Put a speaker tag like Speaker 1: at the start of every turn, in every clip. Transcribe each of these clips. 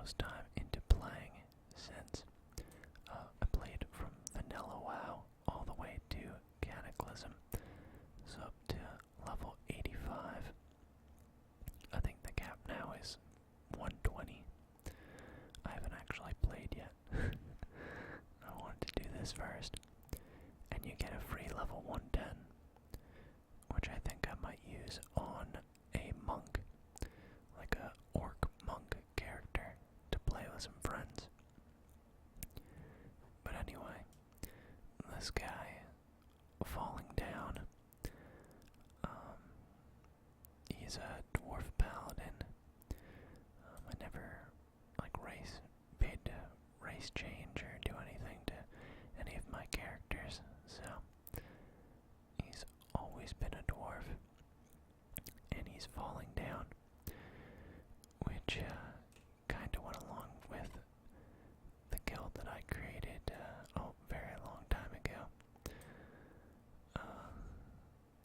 Speaker 1: most time into playing since I played from vanilla WoW all the way to Cataclysm, so up to level 85. I think the cap now is 120. I haven't actually played yet. I wanted to do this first. And you get a free level 110, which I think I might use on a monk, like a orc monk character, to play with some friends. But anyway, this guy falling down, he's a dwarf paladin. I never paid to race change or do anything to any of my characters, so he's always been a dwarf, and he's falling down, which kind of went along with the guild that I created a very long time ago,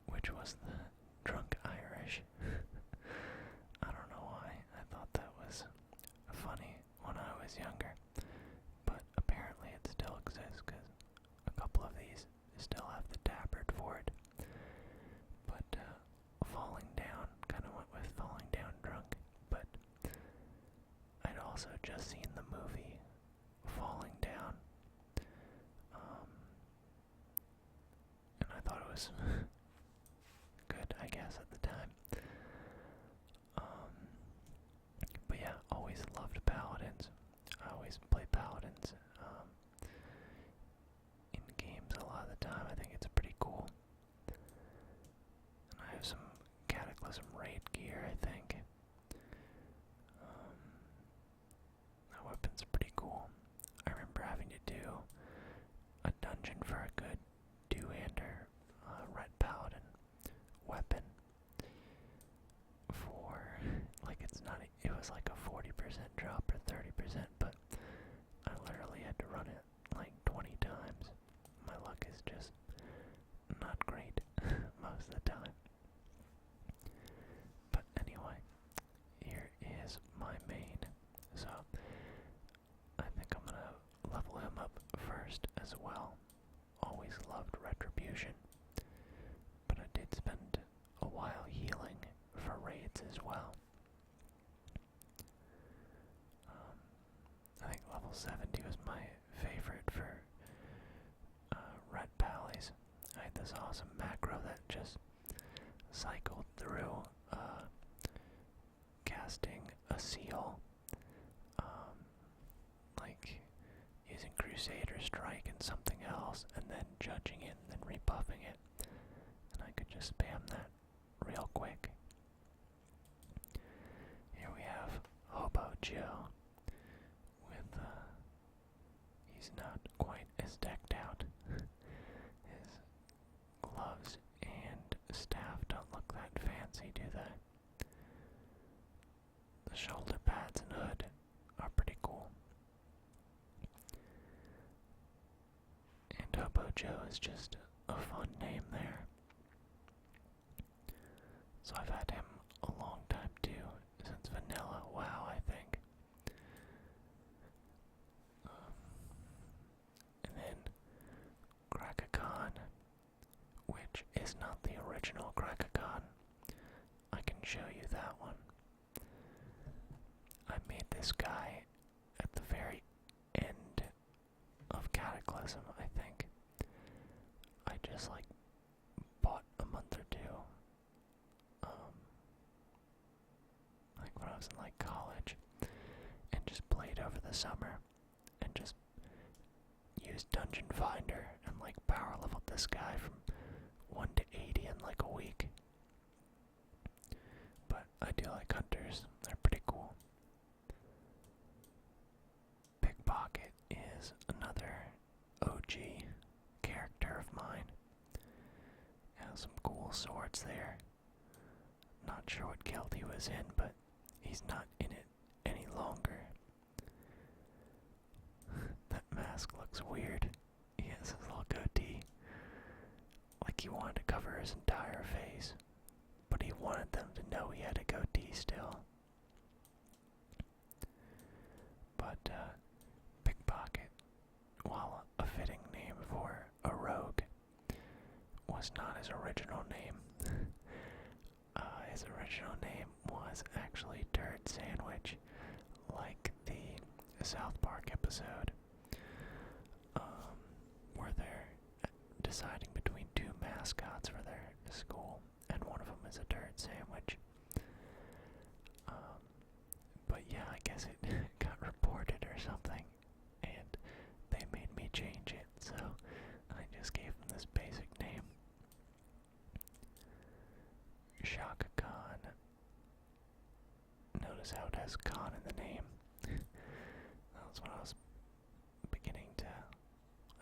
Speaker 1: which was the Drunk Irish. I don't know why, I thought that was funny when I was younger, but apparently it still exists because a couple of these still have the tabard for it. But falling down kind of went with falling down drunk, but I'd also just seen the movie Falling Down, and I thought it was good, I guess, at the time. But yeah, always loved paladins. I always play paladins in games a lot of the time. I think it's pretty cool. And I have some Cataclysm raid gear, I think. That weapon's pretty cool. I remember having to do a dungeon for a good two-hander red paladin weapon for, like, it was like a 40% drop or 30%, but I literally had to run it like 20 times. My luck is just not great most of the time. But anyway, here is my main. So I think I'm gonna level him up first as well. Always loved Retribution, but I did spend a while healing for raids as well. I think level 70 was my favorite for red pallies. I had this awesome macro that just cycled through casting a seal, like using Crusader Strike and something else, and then judging it and then rebuffing it, and I could just spam that real quick. Here we have Hobo Joe with, he's not quite as decked out. His gloves and staff don't look that fancy, do they? The shoulder pads and hood are pretty cool. And Hobo Joe is just a fun name there. So I've had him a long time too, since vanilla WoW, I think. And then Krakakon, which is not the original Krakakon. I can show you that one. I made this guy at the very end of Cataclysm, I think. I just bought a month or two, like when I was in college, and just played over the summer, and just used Dungeon Finder and power leveled this guy from 1 to 80 in a week. But I do like hunters, they're pretty cool. Pickpocket is another OG character of mine. Has some cool swords there. Not sure what guild he was in, but he's not in it any longer. That mask looks weird. He has his little goatee. Like he wanted to cover his entire face, but he wanted them to know he had a goatee still. Pickpocket, while a fitting name for a rogue, was not his original name. His original name was actually Turd Sandwich, like the South Park episode, where they're deciding between two mascots for their school, and one of them is a turd sandwich. But yeah, I guess it got reported or something, and they made me change it, so I just gave them this basic name. Shaka Khan. Notice how it has Khan in the name. That's when I was beginning to,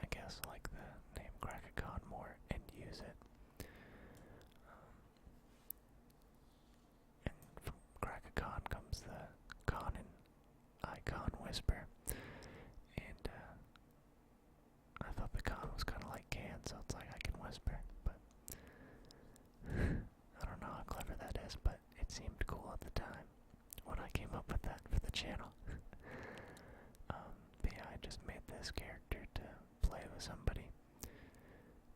Speaker 1: I guess, like the name Khan more and use it. And from Khan comes the Khan in IKhanWhisper. And I thought the Khan was kind of like can, so it's like I can whisper, but I don't know how clever that is, but it seemed cool at the time when I came up with that for the channel. But yeah, I just made this character to play with somebody.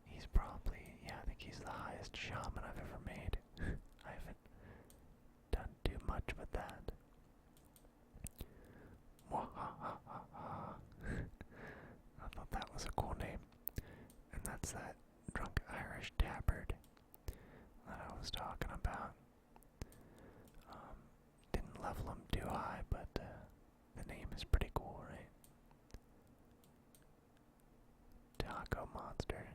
Speaker 1: He's probably, yeah, I think he's the highest shaman I've ever made. I haven't done too much with that. I thought that was a cool name. And that's that drunk Irish tabard that I was talking about. Didn't level him too high, but the name is pretty cool, right? Taco Monster.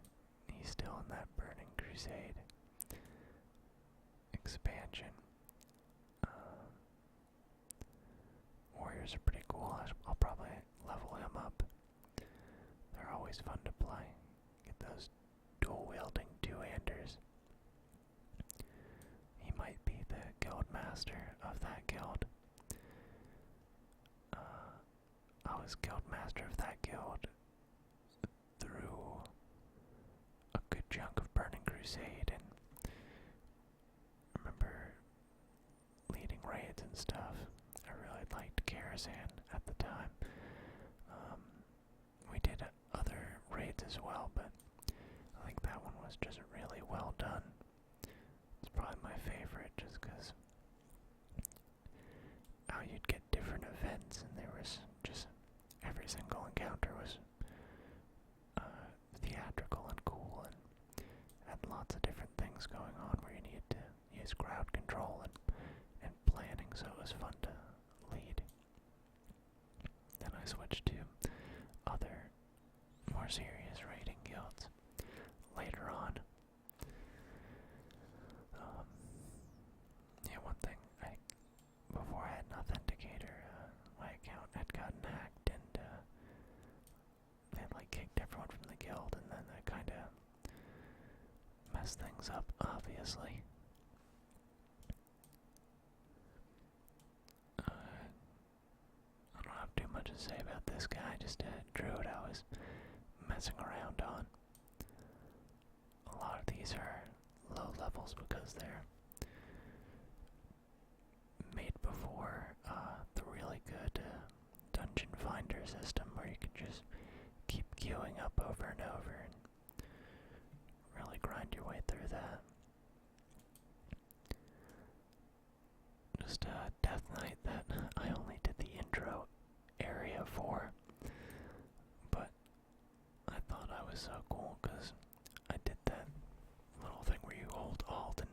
Speaker 1: He's still in that Burning Crusade expansion. Warriors are pretty cool. I'll probably level him up. They're always fun to play. Get those dual-wielding two-handers. He might be the guild master of that guild. I was guild master of that guild through a good chunk of Burning Crusade, and remember leading raids and stuff. I really liked Karazhan at the time. We did other raids as well, but I think that one was just really well done. It's probably my favorite just because how you'd get different events, and there was just every single encounter was theatrical and cool, and had lots of different things going on where you needed to use crowd control and planning, so it was fun to lead. Then I switched to other more serious raiding guilds later on. Yeah, one thing, before I had an authenticator, my account had gotten hacked, and they like kicked everyone from the guild, and then that kind of messed things up, obviously. I don't have too much to say about this guy, just a druid I was messing around on. A lot of these are low levels because they're made before the really good dungeon finder system where you can just keep queuing up over and over and really grind your way through that. Just Death Knight that I only did the intro area for, but I thought I was so cool because I did that little thing where you hold Alt and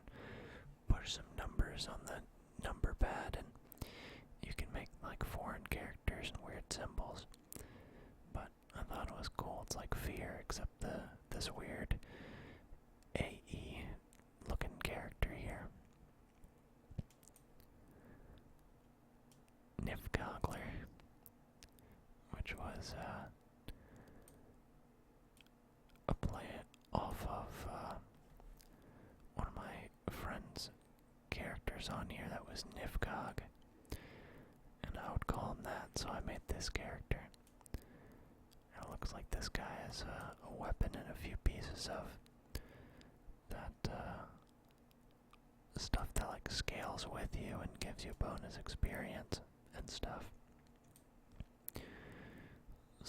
Speaker 1: push some numbers on the number pad, and you can make like foreign characters and weird symbols. But I thought it was cool. It's like Fear, except this weird AE looking character here. Nifgogler, which was a play off of one of my friend's characters on here that was Nifgog, and I would call him that, so I made this character. And it looks like this guy has a weapon and a few pieces of that stuff that like scales with you and gives you bonus experience and stuff.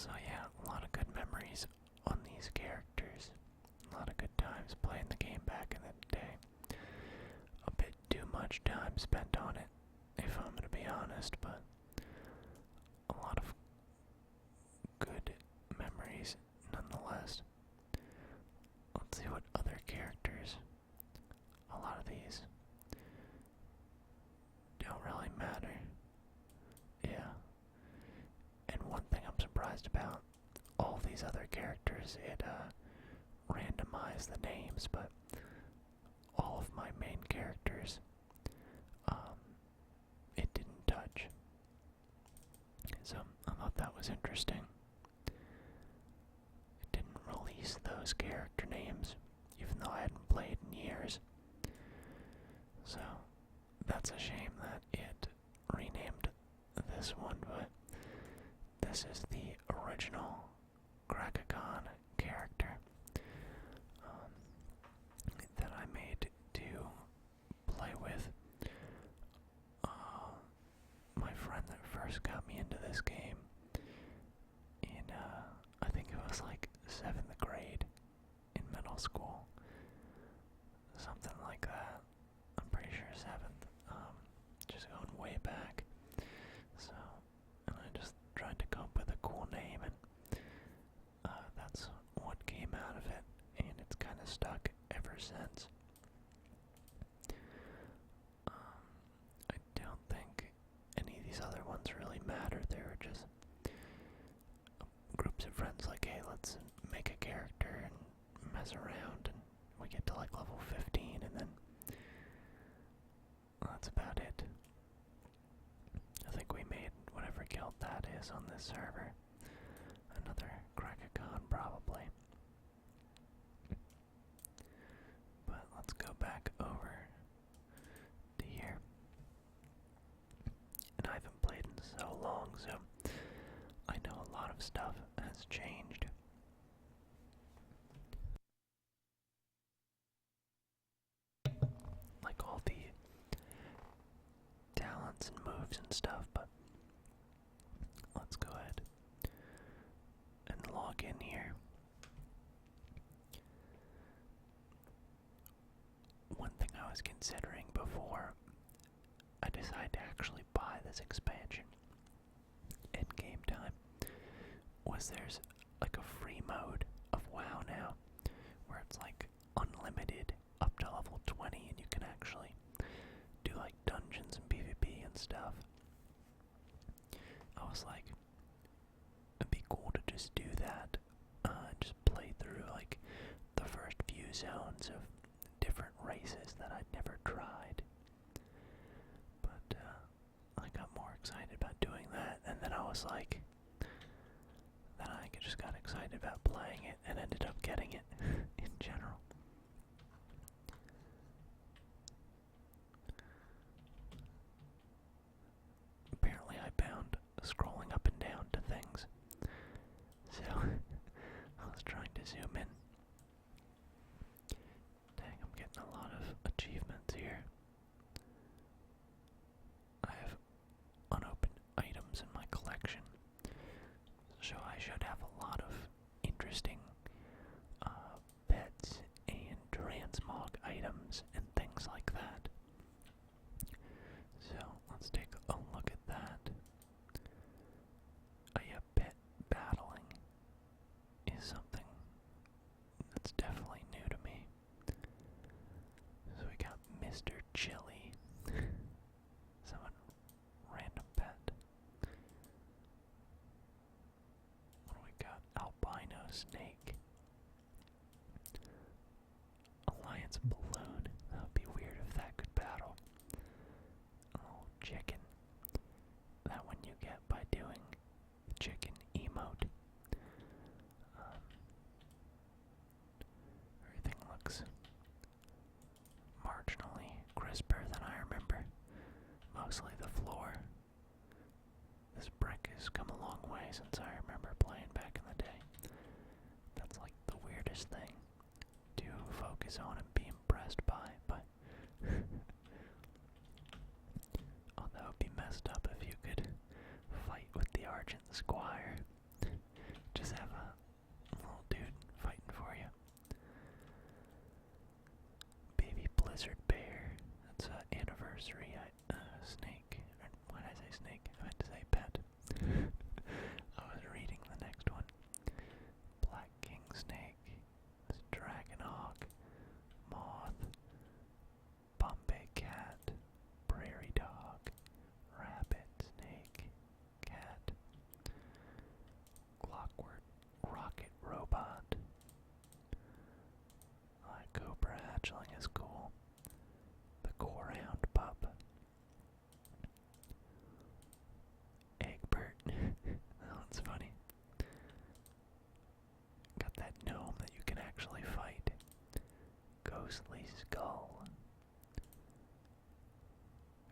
Speaker 1: So yeah, a lot of good memories on these characters. A lot of good times playing the game back in the day. A bit too much time spent on it, if I'm gonna be honest, but a lot of good memories nonetheless. Let's see what other characters. A lot of these don't really matter. Yeah. And one thing I'm surprised about, all these other characters, it randomized the names, but all of my main characters, it didn't touch. So I thought that was interesting. It didn't release those character names, even though I hadn't played in years. So that's a shame that it renamed this one, but this is the original Cataclysm character that I made to play with my friend that first got me into this game in, I think it was like 7th grade in middle school. Something like that. I'm pretty sure 7th. Just going way back. So, and I just tried to come up with a cool name, and that's what came out of it, and it's kind of stuck ever since. I don't think any of these other ones really matter. They were just groups of friends like, hey, let's make a character and mess around, and we get to like level 15, and then that's about it. I think we made whatever guild that is on this server. Another Cataclysm, probably. But let's go back over to here. And I haven't played in so long, so I know a lot of stuff has changed. Like all the talents and moves and stuff, but let's go ahead and log in here. One thing I was considering before I decided to actually buy this expansion in game time was there's like a free mode of WoW now where it's like unlimited up to level 20, and you can actually do like dungeons and PvP and stuff. I was like, it'd be cool to just do that, just play through like the first few zones of different races that I'd never tried. But I got more excited about doing that, and then I was like, then I just got excited about playing it and ended up getting it in general. Apparently I found scrolling up and down to things, so I was trying to zoom in. Dang, I'm getting a lot of achievements here. I have unopened items in my collection, so I should have a lot of interesting pets and transmog items and things like that. So let's take a look at that. Yeah, pet battling is something that's definitely new to me. So we got Mr. Chili. Someone random pet. What do we got? Albino snake. Alliance balloon. That would be weird if that could battle. Oh, chicken. That one you get by doing the chicken emote. Everything looks marginally crisper than I remember. Mostly the floor. This brick has come a long way since I remember playing back in the day. That's like the weirdest thing to focus on and be impressed by, but oh, that would be messed up if you could fight with the Argent Squire. sorcery snake. Why did I say snake? I meant to say pet. I was reading the next one. Black king snake, dragon hawk, moth, Bombay cat, prairie dog, rabbit, snake, cat, clockwork, rocket robot. Cobra hatchling is cool. The Corehound pup. Egbert. That one's funny. Got that gnome that you can actually fight. Ghostly skull.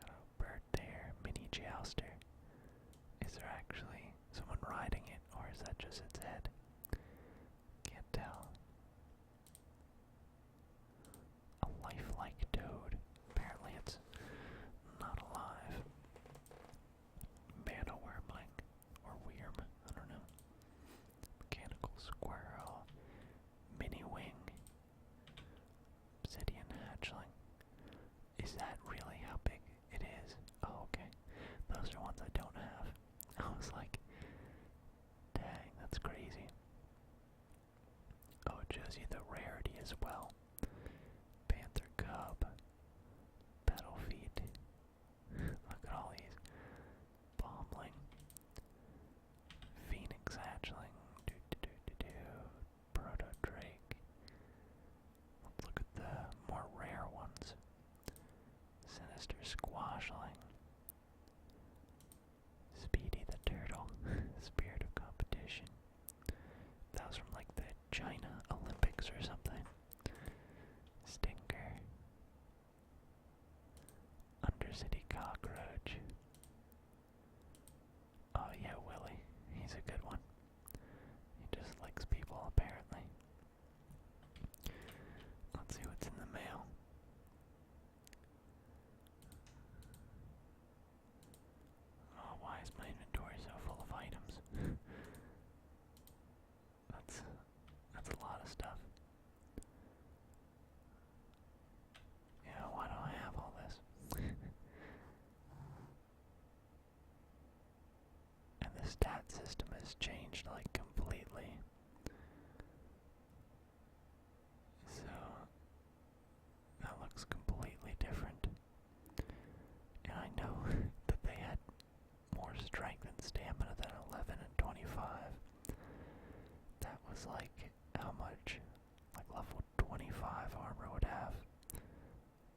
Speaker 1: Got a bird there. Mini jouster. Is there actually someone riding it, or is that just its head? Can't tell. A lifelike toad. Apparently it's not alive. Mana wormling. Or worm. I don't know. Mechanical squirrel. Mini wing. Obsidian hatchling. Is that really how big it is? Oh, okay. Those are ones I don't have. I was like, dang, that's crazy. Oh, it shows you the rarity as well. Panther cub. Battle feet. Look at all these. Bombling. Phoenix hatchling. Proto drake. Let's look at the more rare ones. Sinister squashling. Speedy the turtle. Spirit of competition. That was from like the China Olympics or something. Stinker. Undercity cockroach. Oh yeah, Willie. He's a good one. He just likes people apparently. Let's see what's in the mail. Oh, why is my inventory so full of items? That's a lot of stuff. Yeah, why do I have all this? And the stat system has changed like completely. So that looks completely different. And I know that they had more strength and stamina than 11 and 25. That was like how much like level 25 armor would have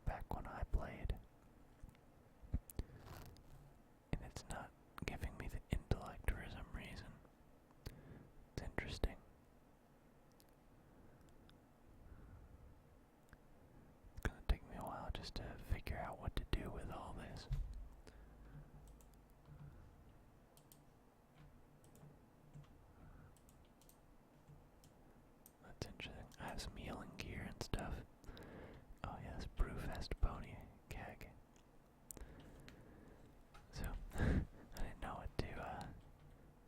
Speaker 1: back when I played. And it's not giving me the intellect for some reason. It's interesting. It's gonna take me a while just to figure out what to do with all this. That's interesting. I have some healing gear and stuff. Oh yes, Brewfest pony keg. So, I didn't know what to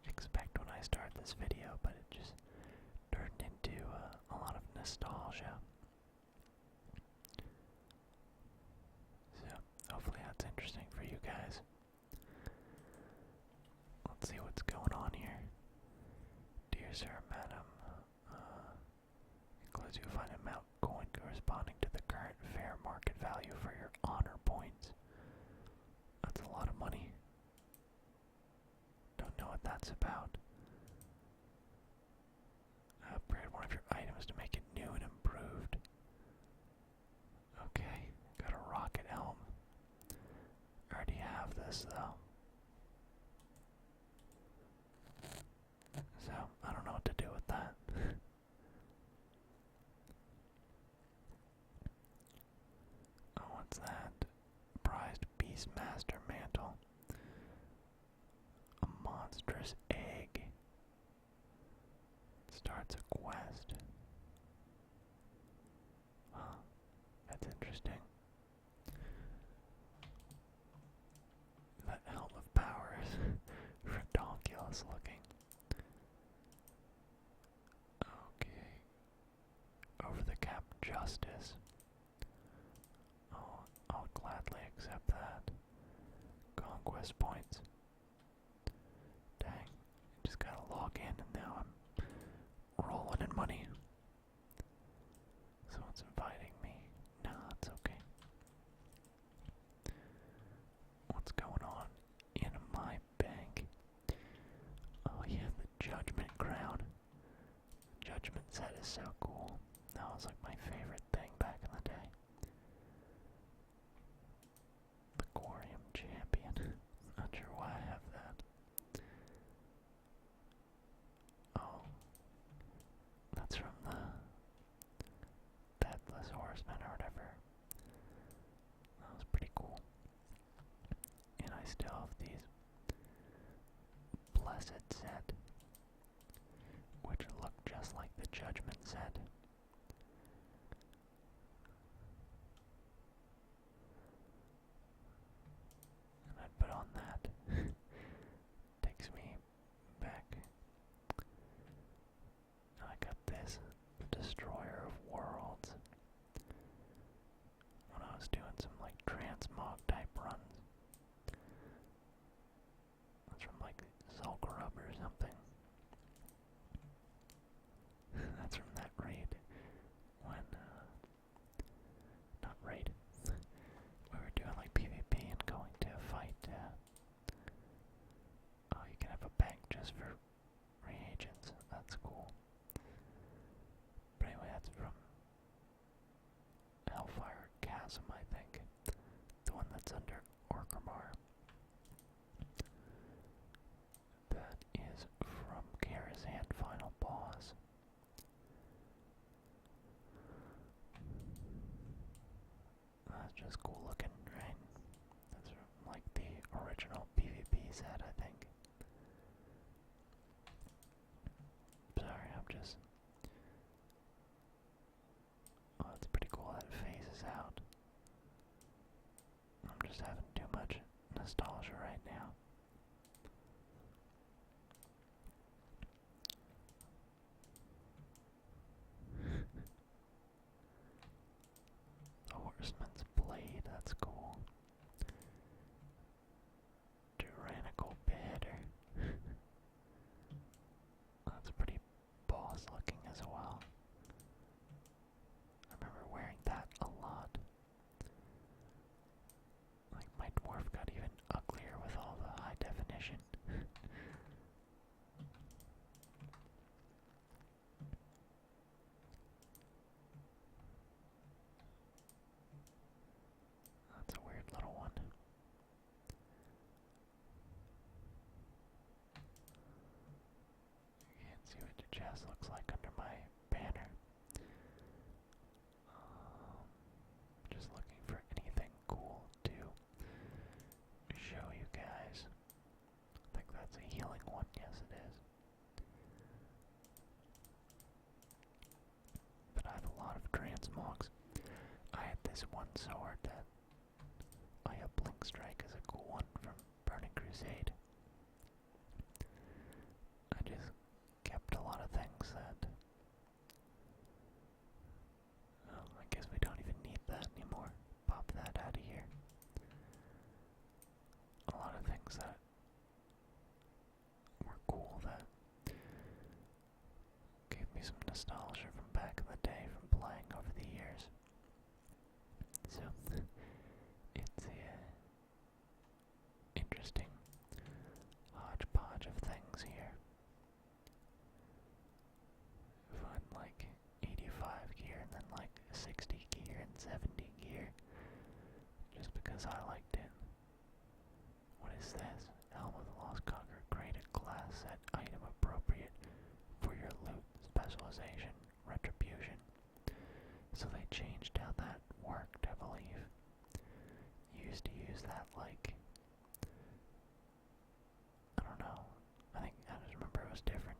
Speaker 1: expect when I started this video, but it just turned into a lot of nostalgia. So, hopefully that's interesting for you guys. Let's see what's going on here. Dear Sir, Madam, includes you find amount coin corresponding to the current fair market value for your honor points. That's a lot of money. Don't know what that's about. Upgrade one of your items to make it new and improved. Okay, got a rocket helm. I already have this though. So, I don't know what to do with that. Oh, what's that? Prized Beastmaster mantle. A monstrous egg. Starts a quest. Huh. That's interesting. That helm of power is redonkulous looking. Okay. Over the cap justice. Oh, I'll gladly accept that. conquest points. Dang, just gotta log in and now I'm rolling in money. Someone's inviting me. No, it's okay. What's going on in my bank? Oh yeah, the Judgment Crown. Judgment set is so cool. That was like my favorite thing back in the day. The Quarium Champion. Not sure why I have that. Oh. That's from the Deathless Horseman or whatever. That was pretty cool. And I still have these Blessed set, which look just like the Judgment set. And I'd put on that. Takes me back. And I got this Destroyer of Worlds when I was doing some like transmog type runs. That's from like Zul'Gurub or something. That's from that raid when, not raid, we were doing like PvP and going to fight, oh, you can have a bank just for reagents. That's cool. But anyway, that's from Hellfire Chasm, I think. The one that's under Orgrimmar. That is from Karazhan Final Boss. That's just cool looking, right? That's from like the original PvP set, I think. Sorry, I'm just... Oh, it's pretty cool that it phases out. I'm just having too much nostalgia right now. The Horseman's Blade, that's cool. Tyrannical Beheader. That's pretty boss looking as well. I remember wearing that a lot. Like my dwarf got even uglier with all the high definition. That's a weird little one. You can't see what the chest looks like under my banner. Just looking for anything cool to show you guys. I think that's a healing one. Yes, it is. But I have a lot of transmogs. I had this one sword that Blink Strike is a cool one from Burning Crusade. I just kept a lot of things that... I guess we don't even need that anymore. Pop that out of here. A lot of things that were cool that gave me some nostalgia from back in the day from playing over the years. So, it's a interesting hodgepodge of things here. Find like 85 gear and then like 60 gear and 70 gear. Just because I liked it. What is this? Helm of the Lost Conqueror. Create a class set item appropriate for your loot, specialization, retribution. So they changed how that worked, I believe. You used to use that like... I don't know. I just remember it was different.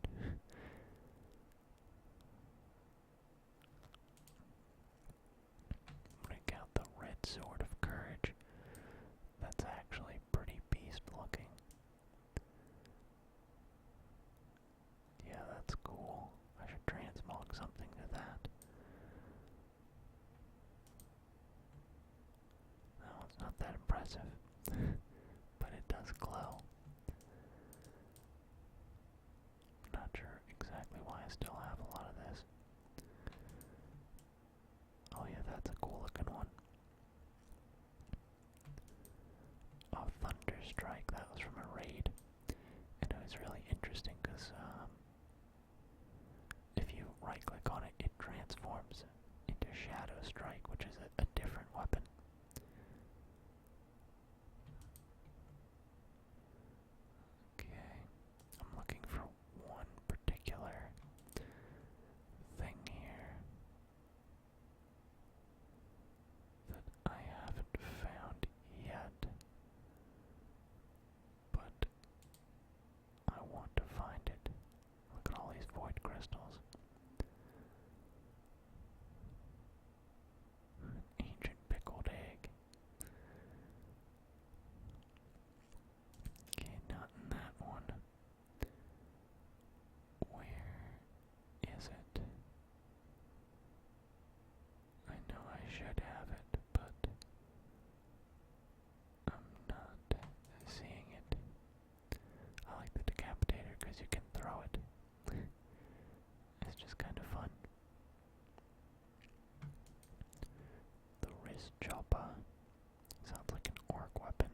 Speaker 1: Break out the Red Sword of Courage. That's actually pretty beast looking. Yeah, that's cool. I should transmog something to that. No, it's not that impressive. But it does I still have a lot of this. Oh yeah, that's a cool looking one. Oh, Thunder Strike, that was from a raid. And it was really interesting because if you right click on it, it transforms into Shadow Strike, which is a different weapon. Okay, I'm looking for one particular thing here that I haven't found yet, but I want to find it. Look at all these void crystals. An ancient pickled egg. Okay, not in that one. Where is it? I know I should have it, but I'm not seeing it. I like the decapitator because you can throw it. It's just kind of fun. The resubbed sounds like an orc weapon.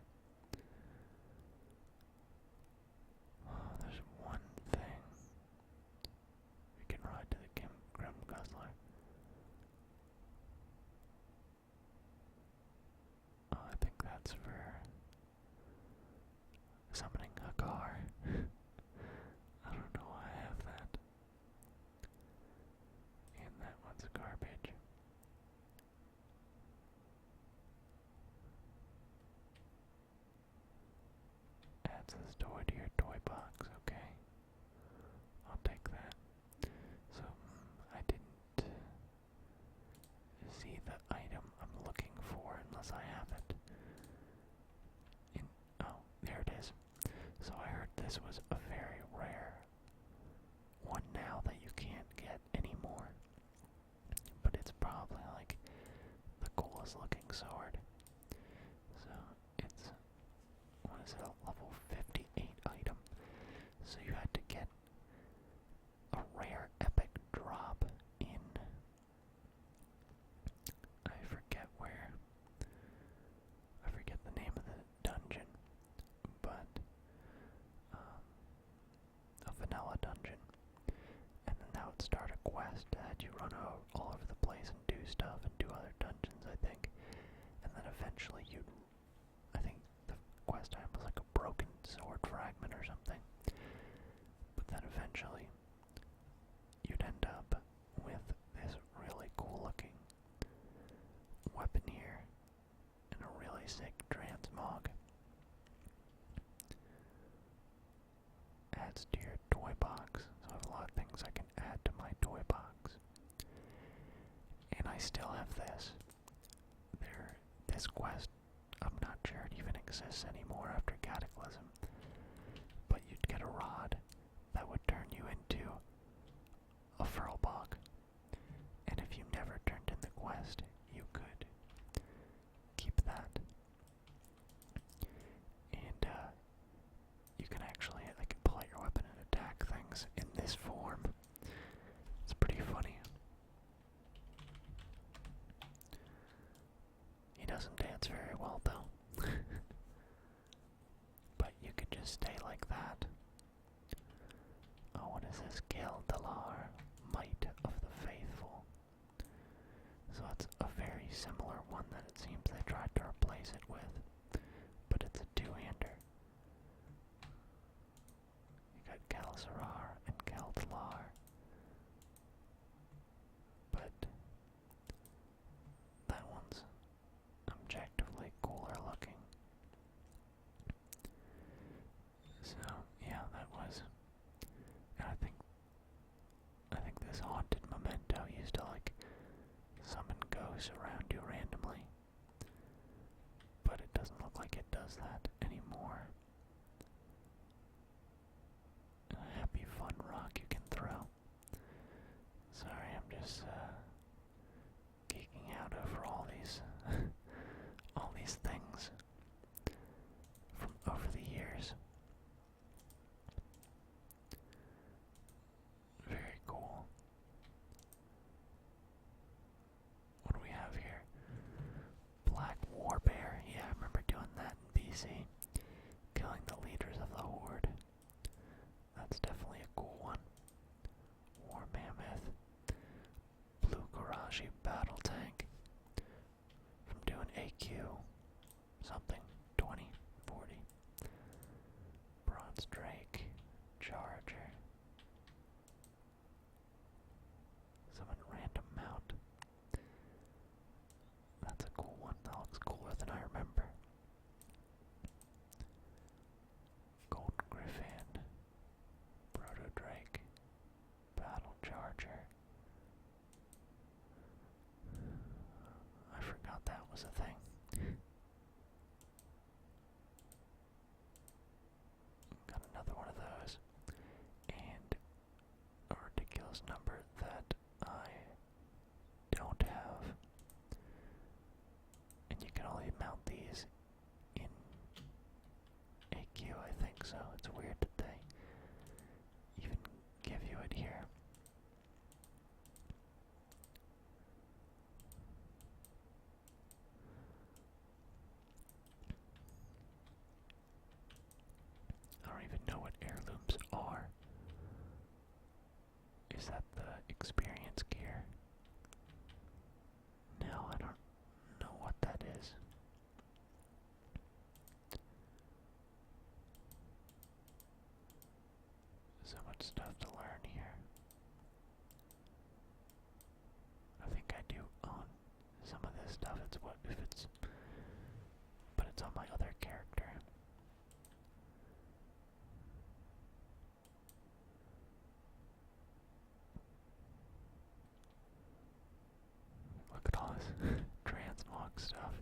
Speaker 1: Oh, there's one thing. We can ride to the Grim Guzzler. Oh, I think that's for summoning a car. I don't know why I have that. And that one's garbage. Adds this toy to your toy box, okay. I'll take that. So, I didn't see the item I'm looking for unless I have it. Oh, there it is. So I heard this was a very rare one now that you can't get anymore. But it's probably like the coolest looking sword. So it's, what is it, a level 58 item. So you had to get a rare epic drop in, I forget where, I forget the name of the dungeon, but a vanilla dungeon. And then that would start a quest that you run all over the place and do stuff and do other dungeons, I think. And then eventually I think the quest time was like a broken sword fragment or something. But then eventually you'd end up with this really cool looking weapon here and a really sick transmog. Adds to your toy box. So I have a lot of things I can add to my toy box. And I still have this. This quest, I'm not sure it even exists anymore after Cataclysm. But you'd get a rod that would turn you into a furlbog. And if you never turned in the quest, you could keep that. And you can actually like pull out your weapon and attack things in this form. It's pretty funny. He doesn't dance very well though. But you could just stay like that. Oh, what is this? Gildalar, Might of the Faithful. So it's a very similar one that it seems they tried to replace it with. But it's a two-hander. You got Galzarar and Gildalar. But that one's objectively cooler looking. So yeah, that was. And I think this haunted memento used to like summon ghosts around you randomly. But it doesn't look like it does that anymore. A happy fun rock you can throw. Sorry, I'm just geeking out over all these all these things from over the years. Very cool. easy. Killing the leaders of the Horde. That's definitely a cool one. War Mammoth. Blue Garashi Battle Tank. From doing AQ. Something. 20, 40. Bronze Drake. Charger. Summon random mount. That's a cool one. That looks cooler than I remember. Gold Griffin. Proto Drake. Battle Charger. I forgot that was a thing. Got another one of those. And a ridiculous number that I don't have. And you can only mount these in AQ, I think, so it's weird that they even give you it here. I don't even know what heirlooms are. Is that the experience gear? No, I don't know what that is. So much stuff to learn here. I think I do own some of this stuff. But it's on my other character. Look at all this transmog stuff.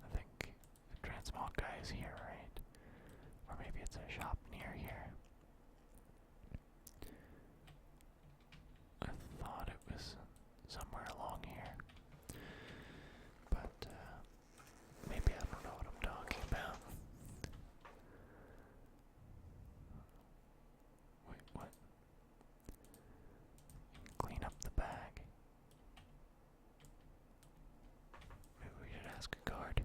Speaker 1: I think the transmog guy is here, right? Or maybe it's a shop near here. I thought it was somewhere along here. But maybe I don't know what I'm talking about. Wait, what? Clean up the bag. Maybe we should ask a guard.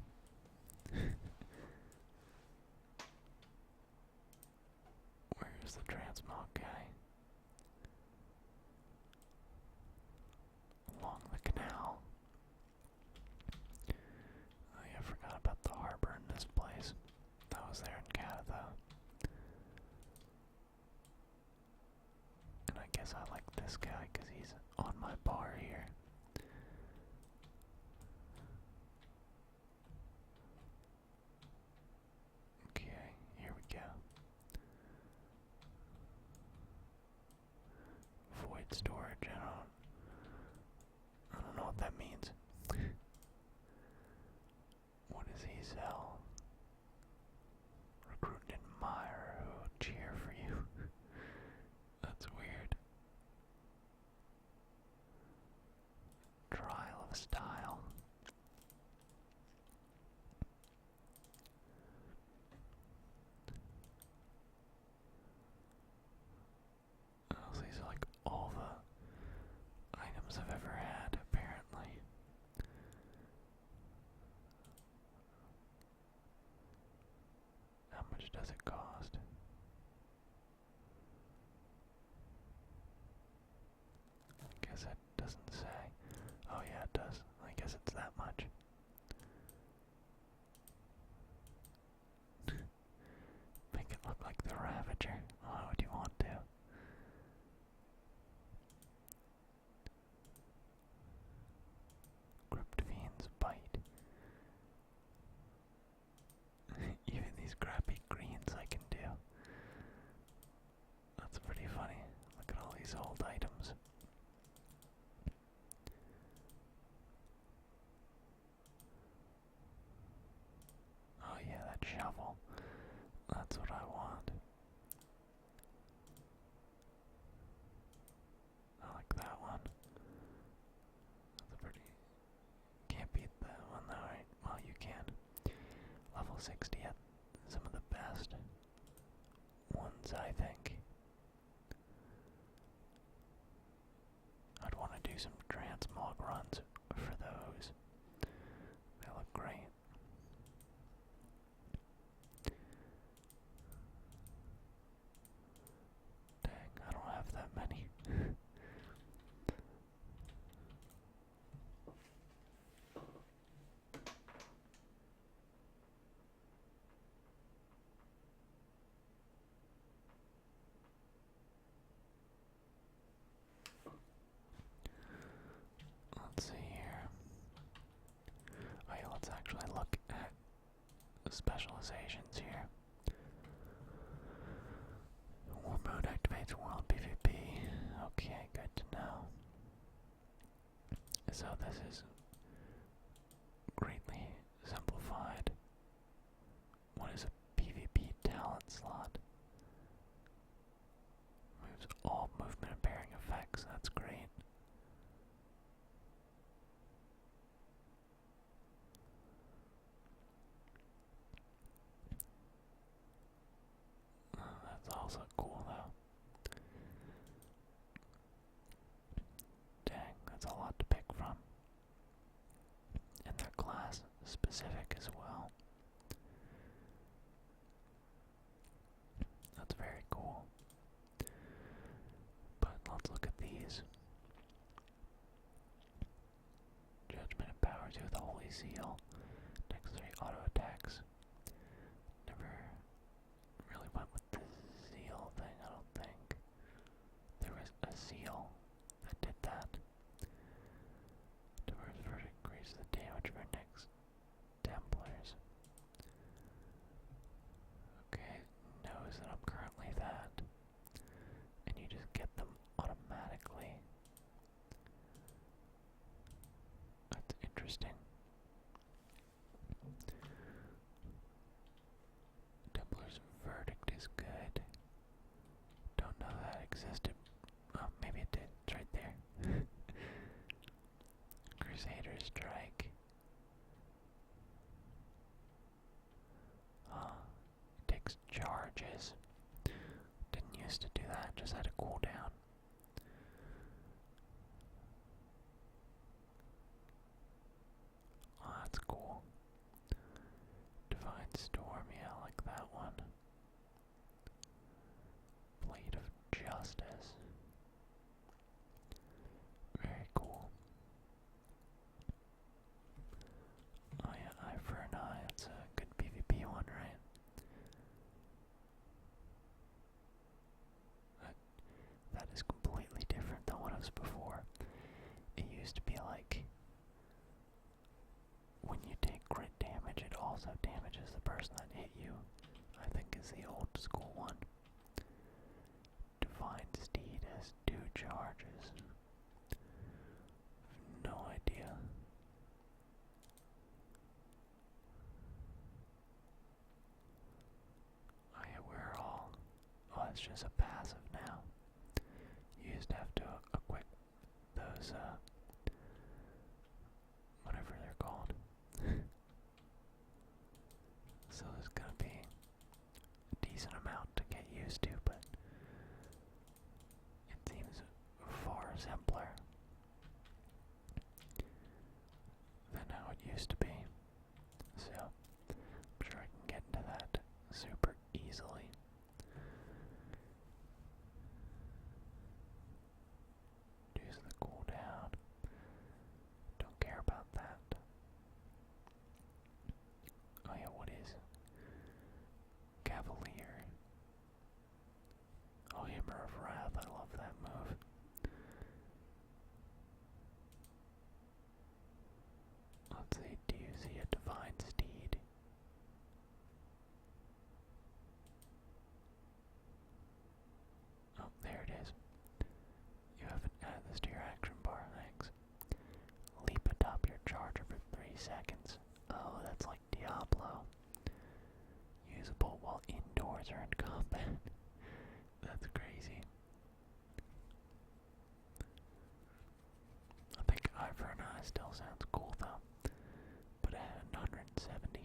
Speaker 1: Where's the transmog guy? Along the canal. Oh yeah, I forgot about the harbor in this place. That was there in Canada. And I guess I like this guy because he's on my bar here. Okay, here we go. Void storage, I don't know what that means. What does he sell? Recruit and admirer who will cheer for you. That's weird. Trial of style. Oh, so these are like all the items I've ever had, apparently. How much does it cost? I guess it doesn't say. Oh yeah, it does. I guess it's that much. Make it look like the Ravager. Why would you want to? Crypt Fiend's Bite. Even these crappy greens I can do. That's pretty funny. Look at all these old items. Oh yeah, that shovel. That's what I want. I like that one. That's pretty... Can't beat that one though, right? Well, you can. Level 60 at some of the best ones, I think. I'd want to do some transmog runs for those. They look great. Dang, I don't have that many. Let's see here. Oh yeah, let's actually look at the specializations here. War mode activates world PvP. Okay, good to know. So this is greatly simplified. What is a PvP talent slot? Moves all movement and pairing effects. That's great. That's also cool though. Dang, that's a lot to pick from. And they're class specific as well. That's very cool. But let's look at these. Judgment empowers you with the Holy Seal. Next 3 auto attacks. Never really went with the seal thing, I don't think. There was a seal that did that. Diverse verdict increases the damage for next Templars. Okay, knows that I'm currently that. And you just get them automatically. That's interesting. Templar's verdict is good. Don't know that existed. Oh, maybe it did. It's right there. Crusader Strike. It takes charges. Didn't used to do that, just had a cooldown. Oh, that's cool. Divine Storm, yeah, I like that one. Blade of Justice. Very cool. Oh yeah, Eye for an Eye, it's a good PvP one, right? That is completely different than what it was before. It used to be like, when you take crit damage, it also damages the person that hit you. I think is the old school one. Divine Steed has 2 charges. No idea. Oh yeah, we're all... Oh, it's just a passive now. You used to have to equip those, whatever they're called. So there's gonna be a decent amount to get used to, but it seems far simpler than how it used to be. So I'm sure I can get into that super easily. Use the cooldown. Don't care about that. Oh yeah, what is Cavalier? Oh, Hammer of Wrath, I love that move. Let's see, do you see a Divine Steed? Oh, there it is. You haven't added this to your action bar, thanks. Leap atop your charger for 3 seconds. Oh, that's like Diablo. Usable while indoors or in combat. That's crazy. I think Eye for an Eye still sounds cool though. But I had 170.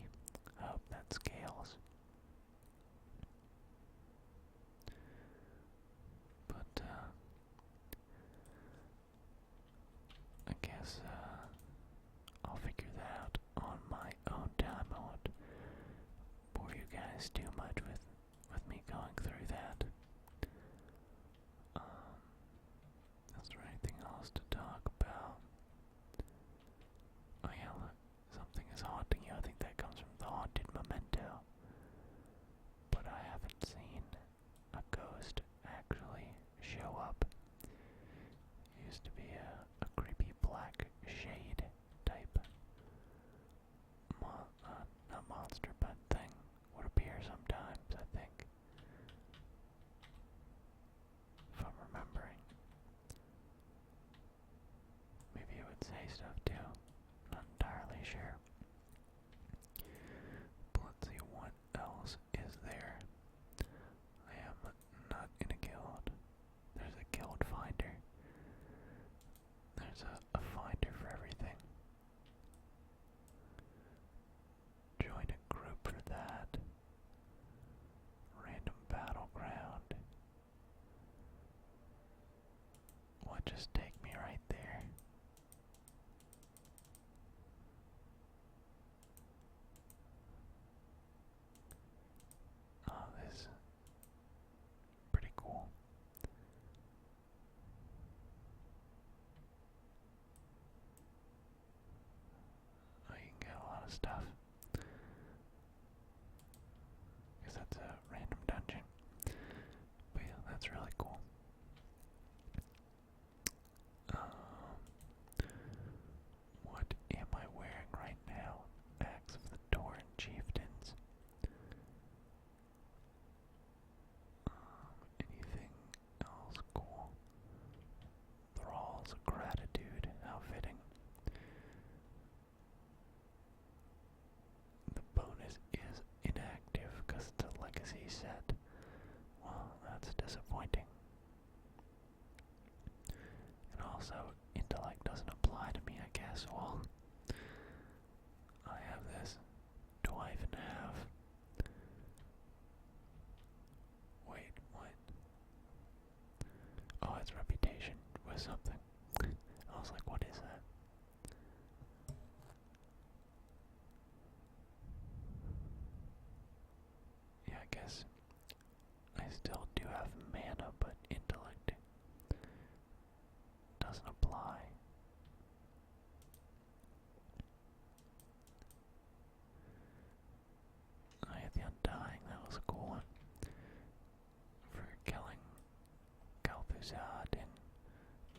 Speaker 1: I hope that scales. But guess I'll figure that out on my own time. I won't bore you guys too much with me going through that. Is there anything else to talk about? Oh yeah, look, something is haunting you. I think that comes from the haunted memento. But I haven't seen a ghost actually show up. Used to be a creepy black shade type not monster, but thing would appear sometimes, I think. If I'm remembering. Maybe it would say stuff too. Not entirely sure. But let's see what else is there. I am not in a guild. There's a guild finder. There's a finder for everything. Join a group for that. Random battleground. What, just take me right there? Oh, this is pretty cool. Oh, you can get a lot of stuff. Guess that's a random dungeon. But yeah, that's really cool. What am I wearing right now? Axe of the Torn Chieftains. Anything else cool? Thrall's Gratitude. How fitting. The bonus is inactive because it's a legacy set. Well, that's disappointing. And also, intellect doesn't apply to me, I guess. Well, I have this. Do I even have? Wait, what? Oh, it's reputation with something. I was like, what is that? Yeah, I guess I still do have mana, but intellect doesn't apply. I had the Undying, that was a cool one. For killing Kalthuzad and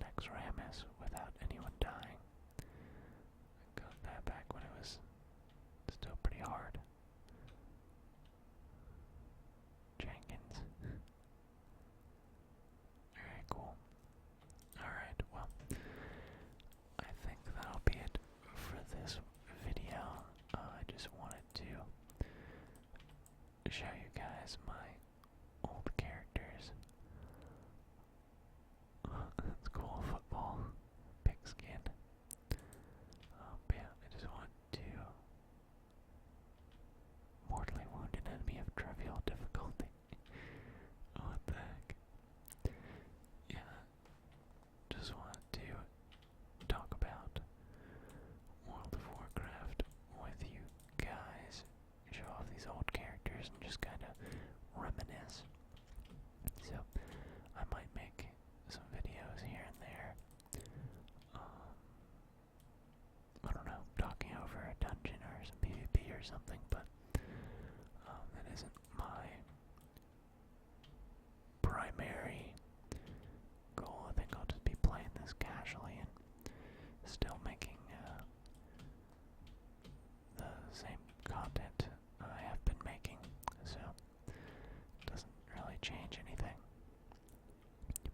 Speaker 1: Nexramus without anyone dying. I got that back when it was still pretty hard. Jenkins. Very cool. Alright, well, I think that'll be it for this video. I just wanted to show you guys my old characters. That's cool, football, pigskin. But yeah, I just want to mortally wound an enemy of trivial difficulty. What the heck? Yeah, just want to talk about World of Warcraft with you guys, show off these old characters and just kind of reminisce. So, I might make some videos here and there. I don't know, talking over a dungeon or some PvP or something, but that isn't my primary goal. I think I'll just be playing this casually and still making the same content I have been making, so it doesn't really change anything.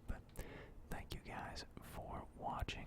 Speaker 1: But thank you guys for watching.